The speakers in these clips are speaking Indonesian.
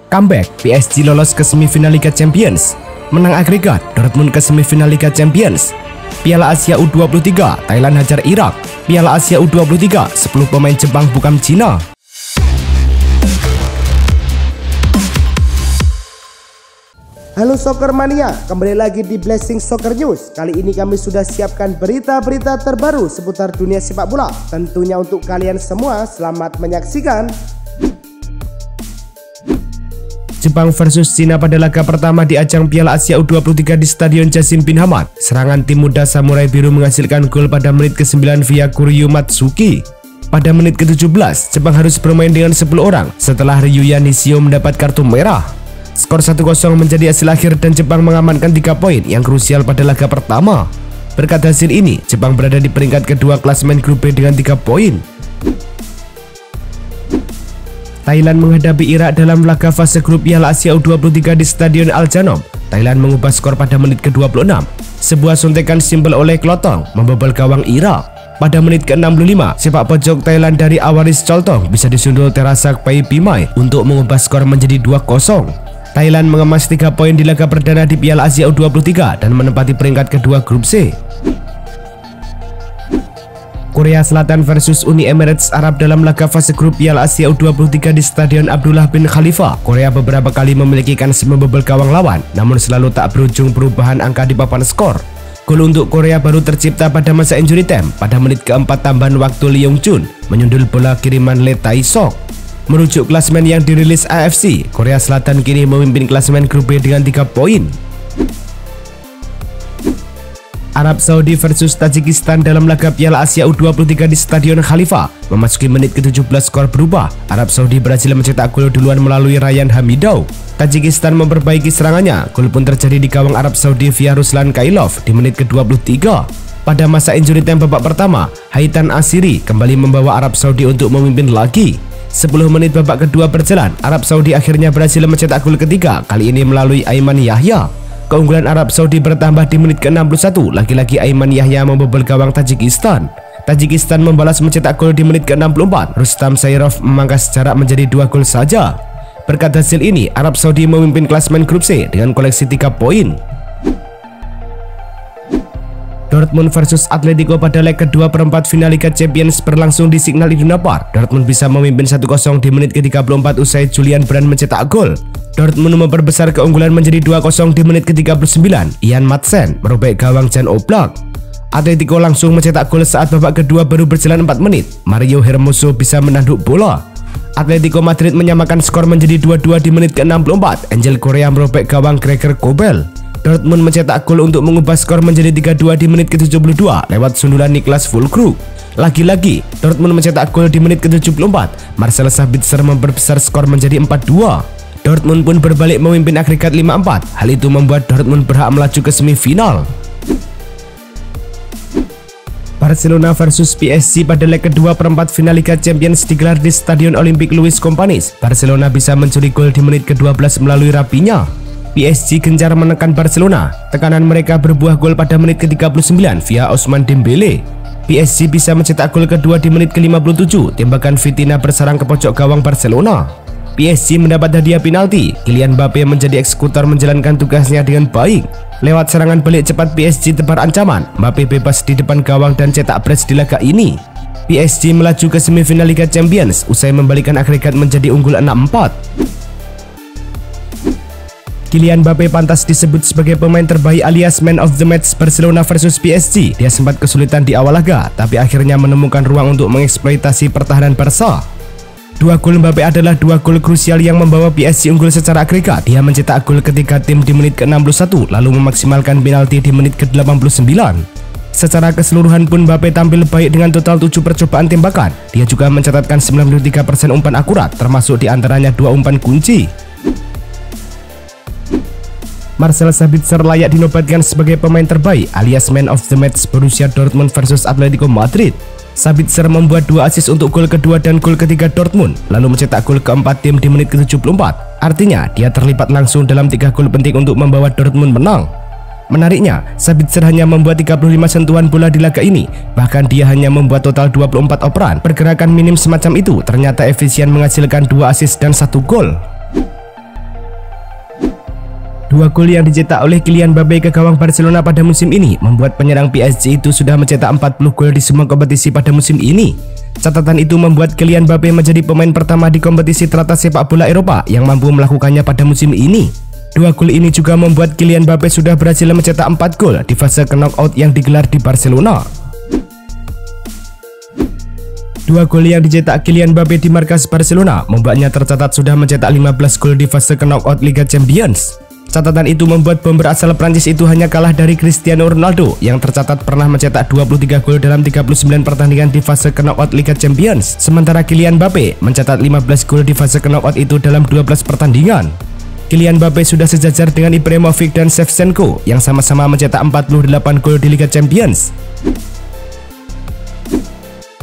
Comeback, PSG lolos ke semifinal Liga Champions. Menang agregat, Dortmund ke semifinal Liga Champions. Piala Asia U23, Thailand hajar Irak. Piala Asia U23, 10 pemain Jepang bungkam Cina. Halo Soccer Mania, kembali lagi di Blessing Soccer News. Kali ini kami sudah siapkan berita-berita terbaru seputar dunia sepak bola. Tentunya untuk kalian semua, selamat menyaksikan. Jepang versus Cina pada laga pertama di ajang Piala Asia U23 di Stadion Jassim Bin Hamad. Serangan tim muda Samurai Biru menghasilkan gol pada menit ke-9 via Kuryu Matsuki. Pada menit ke-17, Jepang harus bermain dengan 10 orang setelah Ryuya Nishio mendapat kartu merah. Skor 1-0 menjadi hasil akhir dan Jepang mengamankan 3 poin yang krusial pada laga pertama. Berkat hasil ini, Jepang berada di peringkat kedua klasemen grup B dengan 3 poin. Thailand menghadapi Irak dalam laga fase grup Piala Asia U23 di Stadion Al Janoub. Thailand mengubah skor pada menit ke-26. Sebuah suntikan simpel oleh Klotong membobol gawang Irak. Pada menit ke-65, sepak pojok Thailand dari Awaris Choltong bisa disundul Terasak Pai Pimai untuk mengubah skor menjadi 2-0. Thailand mengemas 3 poin di laga perdana di Piala Asia U23 dan menempati peringkat kedua grup C. Korea Selatan versus Uni Emirates Arab dalam laga fase grup Piala Asia U23 di Stadion Abdullah bin Khalifa. Korea beberapa kali memiliki kans membobol gawang lawan, namun selalu tak berujung perubahan angka di papan skor. Gol untuk Korea baru tercipta pada masa injury time pada menit ke-4 tambahan waktu Lee Yong Chun menyundul bola kiriman Lee Tae-sok. Merujuk klasemen yang dirilis AFC, Korea Selatan kini memimpin klasemen grup B dengan 3 poin. Arab Saudi versus Tajikistan dalam laga Piala Asia U23 di Stadion Khalifa. Memasuki menit ke-17 skor berubah. Arab Saudi berhasil mencetak gol duluan melalui Ryan Hamidou. Tajikistan memperbaiki serangannya. Gol pun terjadi di gawang Arab Saudi via Ruslan Kailov di menit ke-23. Pada masa injury time babak pertama, Haitan Asiri kembali membawa Arab Saudi untuk memimpin lagi. 10 menit babak kedua berjalan, Arab Saudi akhirnya berhasil mencetak gol ketiga, kali ini melalui Aiman Yahya. Keunggulan Arab Saudi bertambah di menit ke-61, lagi-lagi Aiman Yahya membobol gawang Tajikistan. Tajikistan membalas mencetak gol di menit ke-64, Rustam Sairov memangkas jarak menjadi 2 gol saja. Berkat hasil ini, Arab Saudi memimpin klasemen grup C dengan koleksi 3 poin. Dortmund versus Atletico pada leg kedua perempat final Liga Champions berlangsung di Signal Iduna Park. Dortmund bisa memimpin 1-0 di menit ke-34 usai Julian Brandt mencetak gol. Dortmund memperbesar keunggulan menjadi 2-0 di menit ke-39. Ian Madsen merobek gawang Jan Oblak. Atletico langsung mencetak gol saat babak kedua baru berjalan 4 menit. Mario Hermoso bisa menanduk bola. Atletico Madrid menyamakan skor menjadi 2-2 di menit ke-64. Angel Korea merobek gawang Gregor Kobel. Dortmund mencetak gol untuk mengubah skor menjadi 3-2 di menit ke-72 lewat sundulan Niklas Füllkrug. Lagi-lagi, Dortmund mencetak gol di menit ke-74. Marcel Sabitzer memperbesar skor menjadi 4-2. Dortmund pun berbalik memimpin agregat 5-4. Hal itu membuat Dortmund berhak melaju ke semifinal. Barcelona versus PSG pada leg kedua perempat final Liga Champions digelar di Stadion Olympique Louis Companys. Barcelona bisa mencuri gol di menit ke-12 melalui Rafinha. PSG gencar menekan Barcelona. Tekanan mereka berbuah gol pada menit ke-39 via Ousmane Dembele. PSG bisa mencetak gol kedua di menit ke-57. Tembakan Vitinha bersarang ke pojok gawang Barcelona. PSG mendapat hadiah penalti. Kylian Mbappe menjadi eksekutor menjalankan tugasnya dengan baik. Lewat serangan balik cepat PSG tebar ancaman. Mbappe bebas di depan gawang dan cetak brace di laga ini. PSG melaju ke semifinal Liga Champions usai membalikan agregat menjadi unggul 6-4. Kylian Mbappe pantas disebut sebagai pemain terbaik alias man of the match Barcelona versus PSG. Dia sempat kesulitan di awal laga, tapi akhirnya menemukan ruang untuk mengeksploitasi pertahanan Barca. 2 gol Mbappe adalah 2 gol krusial yang membawa PSG unggul secara agregat. Dia mencetak gol ketiga tim di menit ke-61, lalu memaksimalkan penalti di menit ke-89. Secara keseluruhan pun Mbappe tampil baik dengan total 7 percobaan tembakan. Dia juga mencatatkan 93% umpan akurat, termasuk diantaranya 2 umpan kunci. Marcel Sabitzer layak dinobatkan sebagai pemain terbaik alias man of the match Borussia Dortmund versus Atletico Madrid. Sabitzer membuat 2 assist untuk gol kedua dan gol ketiga Dortmund, lalu mencetak gol keempat tim di menit ke-74. Artinya, dia terlibat langsung dalam 3 gol penting untuk membawa Dortmund menang. Menariknya, Sabitzer hanya membuat 35 sentuhan bola di laga ini. Bahkan dia hanya membuat total 24 operan. Pergerakan minim semacam itu ternyata efisien menghasilkan 2 assist dan 1 gol. Dua gol yang dicetak oleh Kylian Mbappe ke gawang Barcelona pada musim ini membuat penyerang PSG itu sudah mencetak 40 gol di semua kompetisi pada musim ini. Catatan itu membuat Kylian Mbappe menjadi pemain pertama di kompetisi teratas sepak bola Eropa yang mampu melakukannya pada musim ini. Dua gol ini juga membuat Kylian Mbappe sudah berhasil mencetak 4 gol di fase knockout yang digelar di Barcelona. Dua gol yang dicetak Kylian Mbappe di markas Barcelona membuatnya tercatat sudah mencetak 15 gol di fase knockout Liga Champions. Catatan itu membuat bomber asal Prancis itu hanya kalah dari Cristiano Ronaldo yang tercatat pernah mencetak 23 gol dalam 39 pertandingan di fase knockout Liga Champions. Sementara Kylian Mbappe mencatat 15 gol di fase knockout itu dalam 12 pertandingan. Kylian Mbappe sudah sejajar dengan Ibrahimovic dan Shevchenko yang sama-sama mencetak 48 gol di Liga Champions.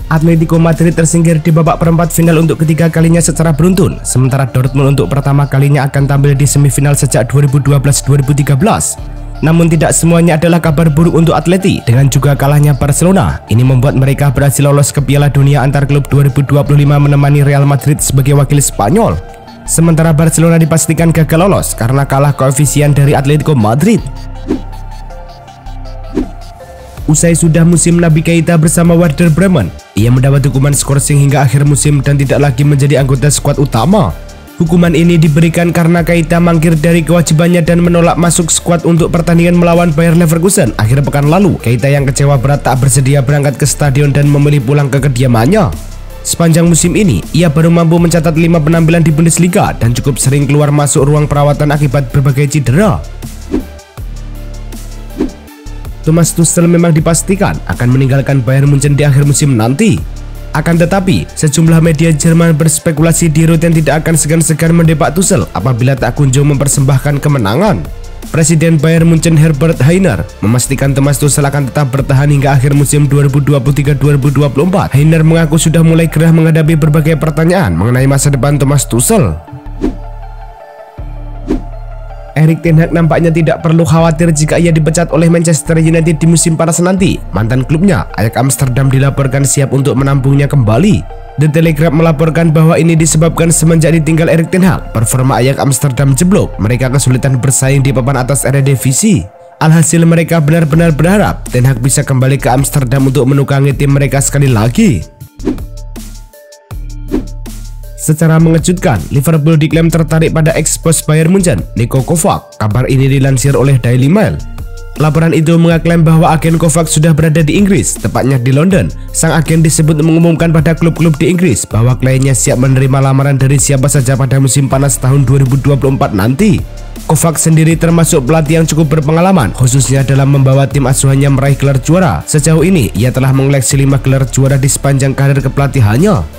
Atletico Madrid tersingkir di babak perempat final untuk ketiga kalinya secara beruntun, sementara Dortmund untuk pertama kalinya akan tampil di semifinal sejak 2012-2013. Namun tidak semuanya adalah kabar buruk untuk Atleti, dengan juga kalahnya Barcelona. Ini membuat mereka berhasil lolos ke Piala Dunia antar klub 2025 menemani Real Madrid sebagai wakil Spanyol. Sementara Barcelona dipastikan gagal lolos karena kalah koefisien dari Atletico Madrid. Usai sudah musim Naby Keita bersama Werder Bremen, ia mendapat hukuman skorsing hingga akhir musim dan tidak lagi menjadi anggota skuad utama. Hukuman ini diberikan karena Keita mangkir dari kewajibannya dan menolak masuk skuad untuk pertandingan melawan Bayer Leverkusen akhir pekan lalu. Keita yang kecewa berat tak bersedia berangkat ke stadion dan memilih pulang ke kediamannya. Sepanjang musim ini, ia baru mampu mencatat 5 penampilan di Bundesliga dan cukup sering keluar masuk ruang perawatan akibat berbagai cedera. Thomas Tuchel memang dipastikan akan meninggalkan Bayern Munchen di akhir musim nanti. Akan tetapi, sejumlah media Jerman berspekulasi di Roten tidak akan segan-segan mendepak Tuchel apabila tak kunjung mempersembahkan kemenangan. Presiden Bayern Munchen Herbert Hainer memastikan Thomas Tuchel akan tetap bertahan hingga akhir musim 2023-2024. Hainer mengaku sudah mulai gerah menghadapi berbagai pertanyaan mengenai masa depan Thomas Tuchel. Erik ten Hag nampaknya tidak perlu khawatir jika ia dipecat oleh Manchester United di musim panas nanti. Mantan klubnya, Ajax Amsterdam, dilaporkan siap untuk menampungnya kembali. The Telegraph melaporkan bahwa ini disebabkan semenjak ditinggal Erik ten Hag, performa Ajax Amsterdam jeblok. Mereka kesulitan bersaing di papan atas Eredivisie. Alhasil mereka benar-benar berharap ten Hag bisa kembali ke Amsterdam untuk menukangi tim mereka sekali lagi. Secara mengejutkan, Liverpool diklaim tertarik pada ex-bos Bayern Munchen, Niko Kovac. Kabar ini dilansir oleh Daily Mail. Laporan itu mengaklaim bahwa agen Kovac sudah berada di Inggris, tepatnya di London. Sang agen disebut mengumumkan pada klub-klub di Inggris bahwa kliennya siap menerima lamaran dari siapa saja pada musim panas tahun 2024 nanti. Kovac sendiri termasuk pelatih yang cukup berpengalaman, khususnya dalam membawa tim asuhannya meraih gelar juara. Sejauh ini, ia telah mengoleksi 5 gelar juara di sepanjang karir kepelatihannya.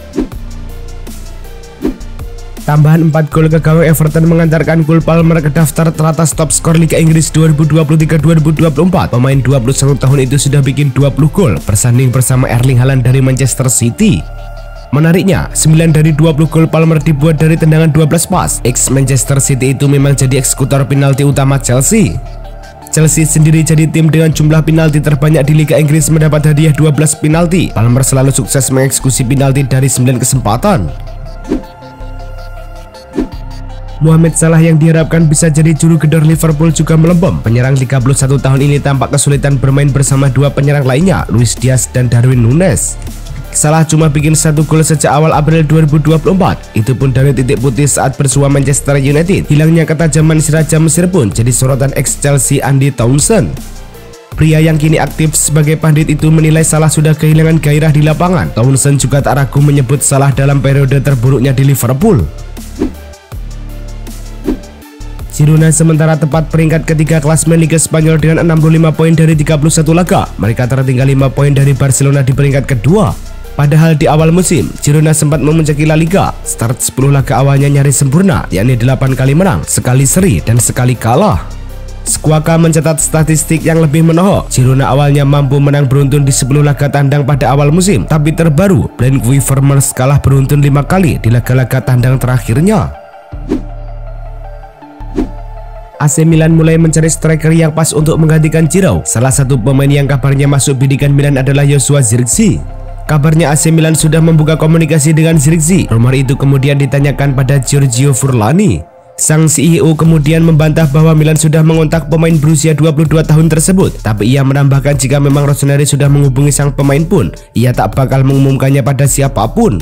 Tambahan 4 gol ke gawang Everton mengantarkan Cole Palmer ke daftar teratas top skor Liga Inggris 2023-2024. Pemain 21 tahun itu sudah bikin 20 gol bersanding bersama Erling Haaland dari Manchester City. Menariknya, 9 dari 20 gol Palmer dibuat dari tendangan 12 pas. Ex-Manchester City itu memang jadi eksekutor penalti utama Chelsea. Chelsea sendiri jadi tim dengan jumlah penalti terbanyak di Liga Inggris, mendapat hadiah 12 penalti. Palmer selalu sukses mengeksekusi penalti dari 9 kesempatan. Mohamed Salah yang diharapkan bisa jadi juru gedor Liverpool juga melempem. Penyerang 31 tahun ini tampak kesulitan bermain bersama dua penyerang lainnya, Luis Diaz dan Darwin Núñez. Salah cuma bikin 1 gol sejak awal April 2024, itu pun dari titik putih saat bersua Manchester United. Hilangnya ketajaman si Raja Mesir pun jadi sorotan ex-Chelsea Andy Townsend. Pria yang kini aktif sebagai pandit itu menilai Salah sudah kehilangan gairah di lapangan. Townsend juga tak ragu menyebut Salah dalam periode terburuknya di Liverpool. Girona sementara tepat peringkat ketiga klasmen Liga Spanyol dengan 65 poin dari 31 laga. Mereka tertinggal 5 poin dari Barcelona di peringkat kedua. Padahal di awal musim, Girona sempat memuncaki La Liga. Start 10 laga awalnya nyaris sempurna, yakni 8 kali menang, sekali seri, dan sekali kalah. Squawka mencatat statistik yang lebih menohok. Girona awalnya mampu menang beruntun di 10 laga tandang pada awal musim, tapi terbaru, Blancquey-Vermers kalah beruntun 5 kali di laga-laga tandang terakhirnya. AC Milan mulai mencari striker yang pas untuk menggantikan Giroud. Salah satu pemain yang kabarnya masuk bidikan Milan adalah Joshua Zirkzee. Kabarnya AC Milan sudah membuka komunikasi dengan Zirkzee. Rumor itu kemudian ditanyakan pada Giorgio Furlani. Sang CEO kemudian membantah bahwa Milan sudah mengontak pemain berusia 22 tahun tersebut, tapi ia menambahkan jika memang Rossoneri sudah menghubungi sang pemain pun, ia tak bakal mengumumkannya pada siapapun.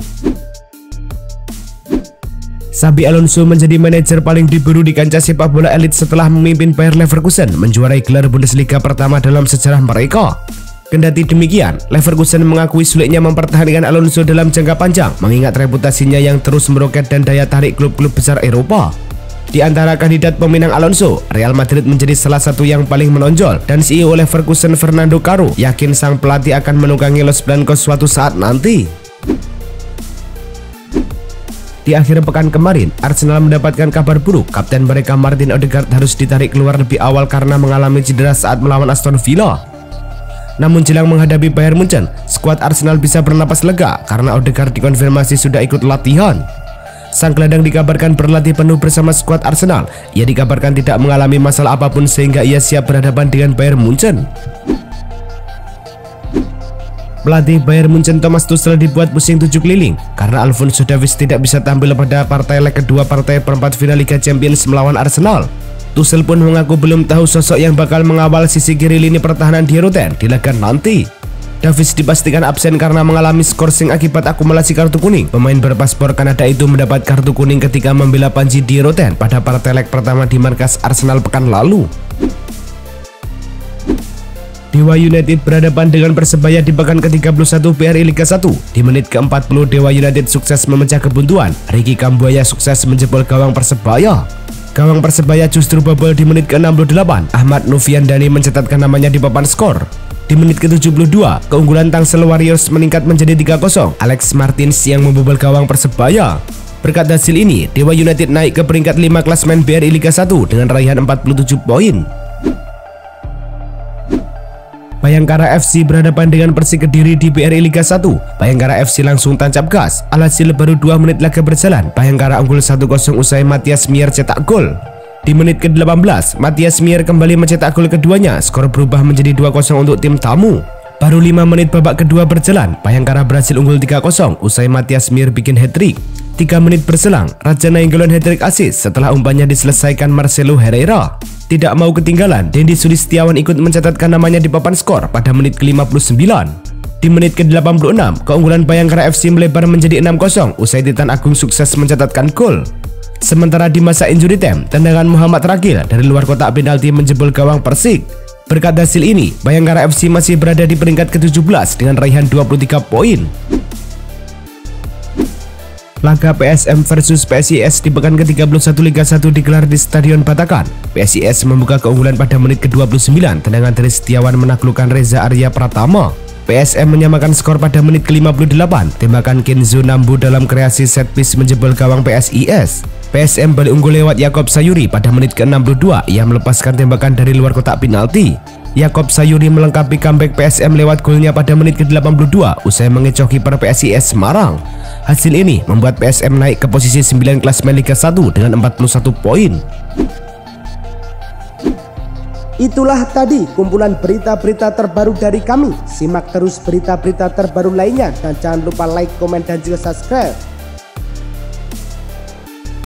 Xabi Alonso menjadi manajer paling diburu di kancah sepak bola elit setelah memimpin Bayer Leverkusen menjuarai gelar Bundesliga pertama dalam sejarah mereka. Kendati demikian, Leverkusen mengakui sulitnya mempertahankan Alonso dalam jangka panjang mengingat reputasinya yang terus meroket dan daya tarik klub-klub besar Eropa. Di antara kandidat peminang Alonso, Real Madrid menjadi salah satu yang paling menonjol dan CEO Leverkusen Fernando Caro yakin sang pelatih akan menunggangi Los Blancos suatu saat nanti. Di akhir pekan kemarin, Arsenal mendapatkan kabar buruk. Kapten mereka Martin Odegaard harus ditarik keluar lebih awal karena mengalami cedera saat melawan Aston Villa. Namun jelang menghadapi Bayern Munchen, skuad Arsenal bisa bernapas lega karena Odegaard dikonfirmasi sudah ikut latihan. Sang gelandang dikabarkan berlatih penuh bersama skuad Arsenal. Ia dikabarkan tidak mengalami masalah apapun sehingga ia siap berhadapan dengan Bayern Munchen. Pelatih Bayern Munchen Thomas Tuchel dibuat pusing 7 keliling karena Alphonso Davies tidak bisa tampil pada partai leg kedua partai perempat final Liga Champions melawan Arsenal. Tuchel pun mengaku belum tahu sosok yang bakal mengawal sisi kiri lini pertahanan di Rotten di laga nanti. Davies dipastikan absen karena mengalami skorsing akibat akumulasi kartu kuning. Pemain berpaspor Kanada itu mendapat kartu kuning ketika membela Panji di Rotten pada partai leg pertama di markas Arsenal pekan lalu. Dewa United berhadapan dengan Persebaya di pekan ke-31 BRI Liga 1. Di menit ke-40 Dewa United sukses memecah kebuntuan. Ricky Kambuaya sukses menjebol gawang Persebaya. Gawang Persebaya justru bobol di menit ke-68. Ahmad Noviandani mencatatkan namanya di papan skor. Di menit ke-72, keunggulan Tangsel Warriors meningkat menjadi 3-0. Alex Martins yang membobol gawang Persebaya. Berkat hasil ini, Dewa United naik ke peringkat 5 klasemen BRI Liga 1 dengan raihan 47 poin. Bayangkara FC berhadapan dengan Persik Kediri di BRI Liga 1. Bayangkara FC langsung tancap gas. Alhasil baru 2 menit laga berjalan, Bayangkara unggul 1-0 usai Matias Mier cetak gol. Di menit ke-18, Matias Mier kembali mencetak gol keduanya. Skor berubah menjadi 2-0 untuk tim tamu. Baru 5 menit babak kedua berjalan, Bayangkara berhasil unggul 3-0 usai Matias Mier bikin hat-trick. 3 menit berselang, Raja Nainggolan hat-trick assist setelah umpannya diselesaikan Marcelo Herrera. Tidak mau ketinggalan, Dendi Sulistiawan ikut mencatatkan namanya di papan skor pada menit ke-59. Di menit ke-86, keunggulan Bayangkara FC melebar menjadi 6-0 usai Titan Agung sukses mencatatkan gol. Sementara di masa injury time, tendangan Muhammad Ragil dari luar kotak penalti menjebol gawang Persik. Berkat hasil ini, Bayangkara FC masih berada di peringkat ke-17 dengan raihan 23 poin. Laga PSM versus PSIS di pekan ke-31 Liga 1 digelar di Stadion Batakan. PSIS membuka keunggulan pada menit ke-29, tendangan dari Setiawan menaklukkan Reza Arya Pratama. PSM menyamakan skor pada menit ke-58, tembakan Kenzo Nambu dalam kreasi set piece menjebol gawang PSIS. PSM balik unggul lewat Yakob Sayuri pada menit ke-62, ia melepaskan tembakan dari luar kotak penalti. Yakob Sayuri melengkapi comeback PSM lewat golnya pada menit ke-82 usai mengecoh kiper PSIS Semarang. Hasil ini membuat PSM naik ke posisi 9 klasemen Liga 1 dengan 41 poin. Itulah tadi kumpulan berita-berita terbaru dari kami. Simak terus berita-berita terbaru lainnya dan jangan lupa like, komen, dan juga subscribe.